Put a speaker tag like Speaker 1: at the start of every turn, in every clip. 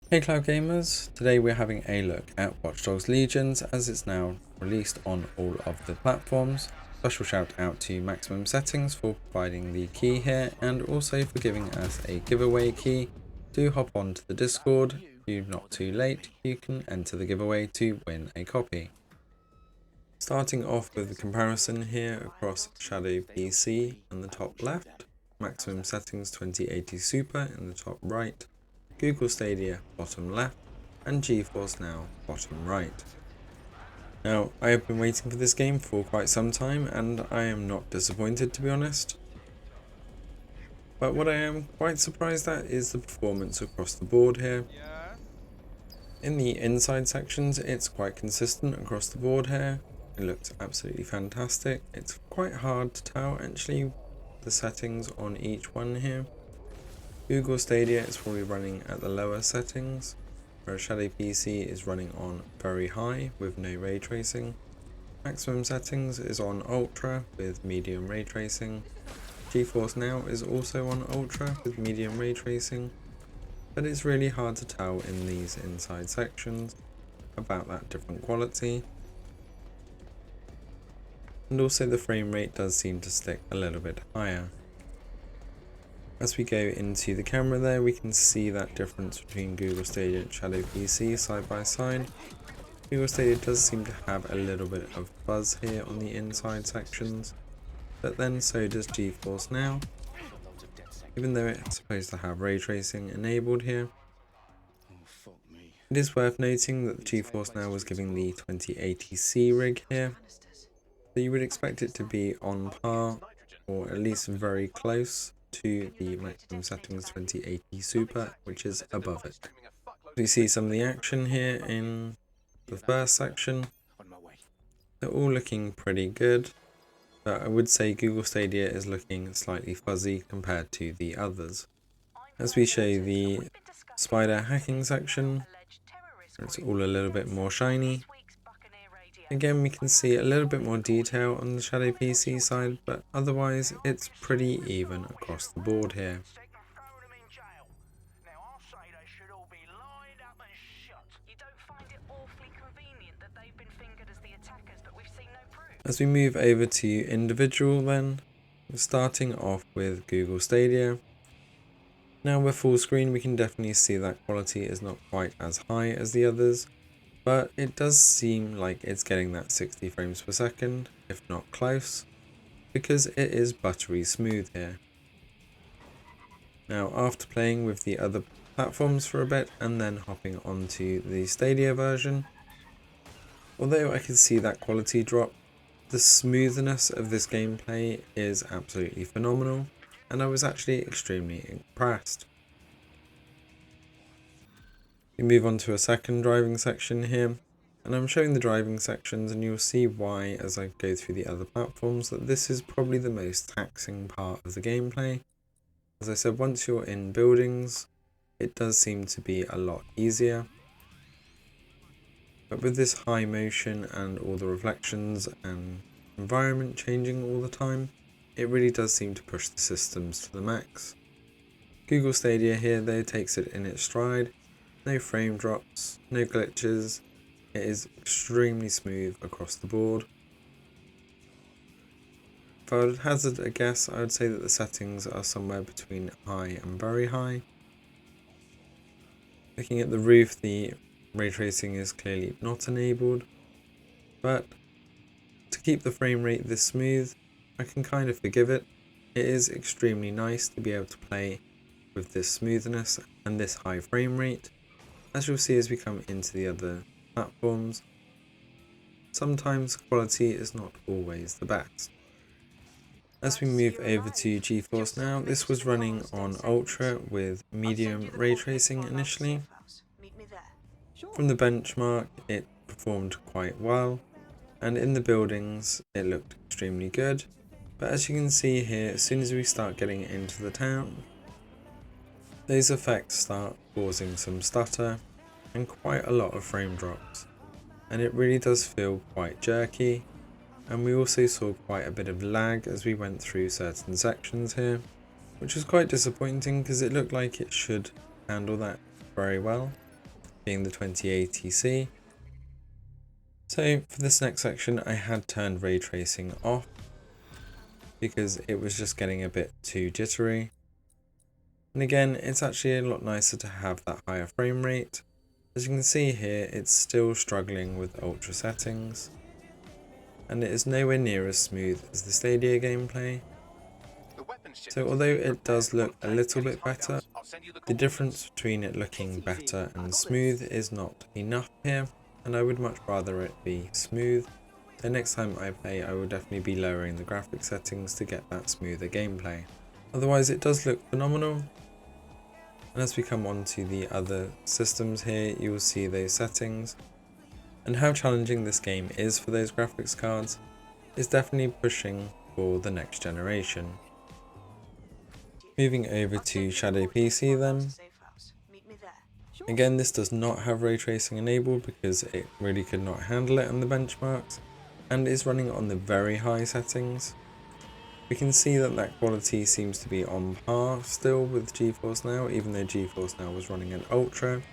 Speaker 1: Hey Cloud Gamers, today we're having a look at Watch Dogs Legions as it's now released on all of the platforms. Special shout out to Maximum Settings for providing the key here and also for giving us a giveaway key. Do hop on to the Discord, if you're not too late, you can enter the giveaway to win a copy. Starting off with the comparison here across Shadow PC in the top left, Maximum Settings 2080 Super in the top right, Google Stadia bottom left, and GeForce NOW bottom right. Now, I have been waiting for this game for quite some time and I am not disappointed, to be honest. But what I am quite surprised at is the performance across the board here. In the inside sections, it's quite consistent across the board here. It looks absolutely fantastic. It's quite hard to tell actually the settings on each one here. Google Stadia is probably running at the lower settings, whereas Shadow PC is running on very high with no ray tracing. Maximum settings is on ultra with medium ray tracing. GeForce Now is also on ultra with medium ray tracing, but it's really hard to tell in these inside sections about that different quality. And also the frame rate does seem to stick a little bit higher. As we go into the camera there, we can see that difference between Google Stadia and Shadow PC side by side. Google Stadia does seem to have a little bit of fuzz here on the inside sections, but then so does GeForce Now, even though it's supposed to have ray tracing enabled here. It is worth noting that the GeForce Now was giving the 2080C rig here, so you would expect it to be on par, or at least very close to the Maximum Settings 2080 Super, which is above it. We see some of the action here in the first section. They're all looking pretty good, but I would say Google Stadia is looking slightly fuzzy compared to the others. As we show the spider hacking section, it's all a little bit more shiny. Again, we can see a little bit more detail on the Shadow PC side, but otherwise it's pretty even across the board here. As we move over to individual then, we're starting off with Google Stadia. Now with full screen we can definitely see that quality is not quite as high as the others, but it does seem like it's getting that 60 frames per second, if not close, because it is buttery smooth here. Now after playing with the other platforms for a bit and then hopping onto the Stadia version, although I can see that quality drop, the smoothness of this gameplay is absolutely phenomenal, and I was actually extremely impressed. We move on to a second driving section here, and I'm showing the driving sections and you'll see why as I go through the other platforms that this is probably the most taxing part of the gameplay. As I said, once you're in buildings, it does seem to be a lot easier. But with this high motion and all the reflections and environment changing all the time, it really does seem to push the systems to the max. Google Stadia here though takes it in its stride. No frame drops, no glitches, it is extremely smooth across the board. If I would hazard a guess, I would say that the settings are somewhere between high and very high. Looking at the roof, the ray tracing is clearly not enabled, but to keep the frame rate this smooth, I can kind of forgive it. It is extremely nice to be able to play with this smoothness and this high frame rate. As you'll see as we come into the other platforms, sometimes quality is not always the best. As we move over to GeForce Now, this was running on Ultra with medium ray tracing initially. From the benchmark it performed quite well, and in the buildings it looked extremely good, but as you can see here, as soon as we start getting into the town, those effects start causing some stutter and quite a lot of frame drops, and it really does feel quite jerky, and we also saw quite a bit of lag as we went through certain sections here, which was quite disappointing because it looked like it should handle that very well. being the 2080C. So for this next section I had turned ray tracing off because it was just getting a bit too jittery. And again, it's actually a lot nicer to have that higher frame rate. As you can see here, it's still struggling with ultra settings, and it is nowhere near as smooth as the Stadia gameplay. So although it does look a little bit better, the difference between it looking better and smooth is not enough here, and I would much rather it be smooth. So next time I play, I will definitely be lowering the graphics settings to get that smoother gameplay. Otherwise it does look phenomenal. And as we come on to the other systems here, you will see those settings. And how challenging this game is for those graphics cards is definitely pushing for the next generation. Moving over to Shadow PC then. Again, this does not have ray tracing enabled because it really could not handle it on the benchmarks, and is running on the very high settings. We can see that quality seems to be on par still with GeForce NOW, even though GeForce NOW was running at Ultra.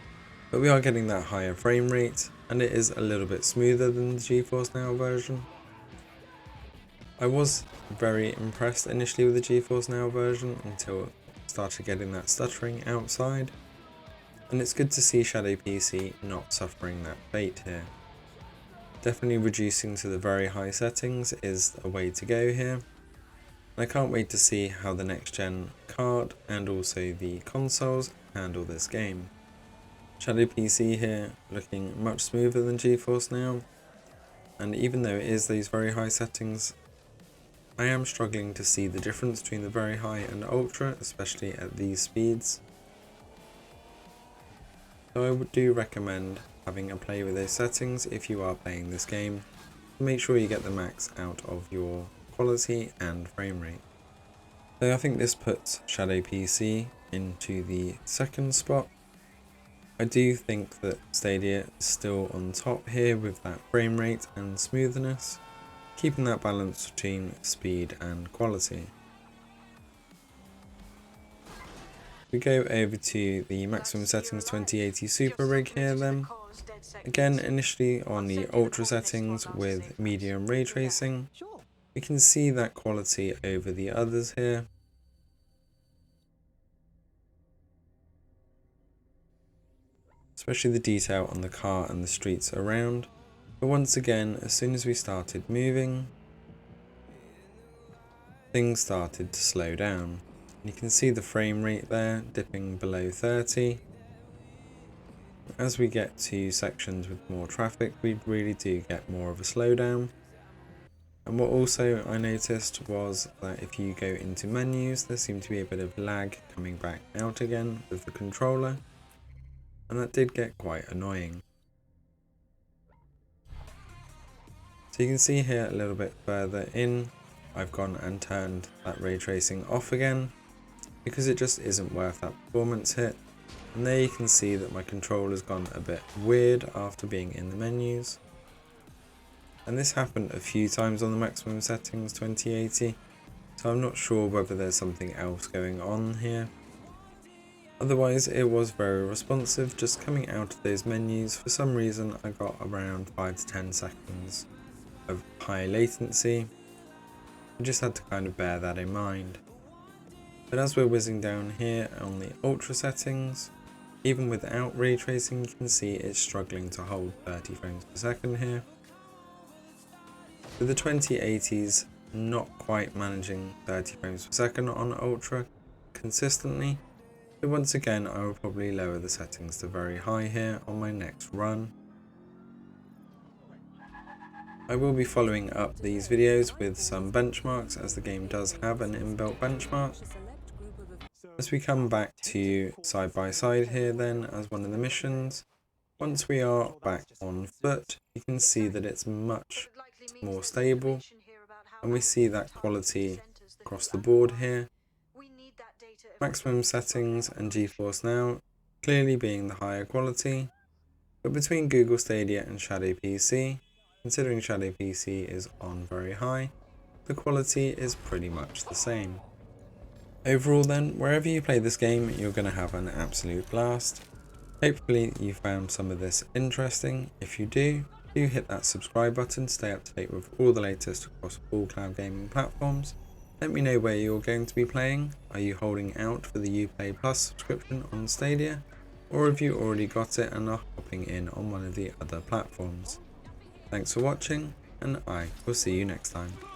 Speaker 1: But we are getting that higher frame rate, and it is a little bit smoother than the GeForce NOW version. I was very impressed initially with the GeForce NOW version until I started getting that stuttering outside. And it's good to see Shadow PC not suffering that fate here. Definitely reducing to the very high settings is a way to go here. I can't wait to see how the next gen card and also the consoles handle this game. Shadow PC here looking much smoother than GeForce NOW, and even though it is these very high settings, I am struggling to see the difference between the very high and ultra, especially at these speeds. So I do recommend having a play with those settings if you are playing this game. Make sure you get the max out of your quality and frame rate. So I think this puts Shadow PC into the second spot. I do think that Stadia is still on top here with that frame rate and smoothness, keeping that balance between speed and quality. We go over to the maximum settings 2080 Super Rig here then. Again, initially on the ultra settings with medium ray tracing. We can see that quality over the others here. Especially the detail on the car and the streets around. But once again, as soon as we started moving, things started to slow down. You can see the frame rate there dipping below 30. As we get to sections with more traffic, we really do get more of a slowdown. And what also I noticed was that if you go into menus, there seemed to be a bit of lag coming back out again with the controller, and that did get quite annoying. So you can see here a little bit further in, I've gone and turned that ray tracing off again, because it just isn't worth that performance hit. And there you can see that my controller's gone a bit weird after being in the menus. And this happened a few times on the maximum settings 2080, so I'm not sure whether there's something else going on here. Otherwise it was very responsive, just coming out of those menus. For some reason I got around 5 to 10 seconds of high latency. I just had to kind of bear that in mind. But as we're whizzing down here on the ultra settings, even without ray tracing you can see it's struggling to hold 30 frames per second here. With the 2080s not quite managing 30 frames per second on ultra consistently, but once again I will probably lower the settings to very high here on my next run. I will be following up these videos with some benchmarks, as the game does have an inbuilt benchmark. As we come back to side by side here then as one of the missions, once we are back on foot you can see that it's much more stable, and we see that quality across the board here. Maximum settings and GeForce NOW clearly being the higher quality, but between Google Stadia and Shadow PC, considering Shadow PC is on very high, the quality is pretty much the same. Overall then, wherever you play this game, you're going to have an absolute blast. Hopefully you found some of this interesting. If you do hit that subscribe button to stay up to date with all the latest across all cloud gaming platforms. Let me know where you're going to be playing. Are you holding out for the Uplay Plus subscription on Stadia? Or have you already got it and are hopping in on one of the other platforms? Thanks for watching, and I will see you next time.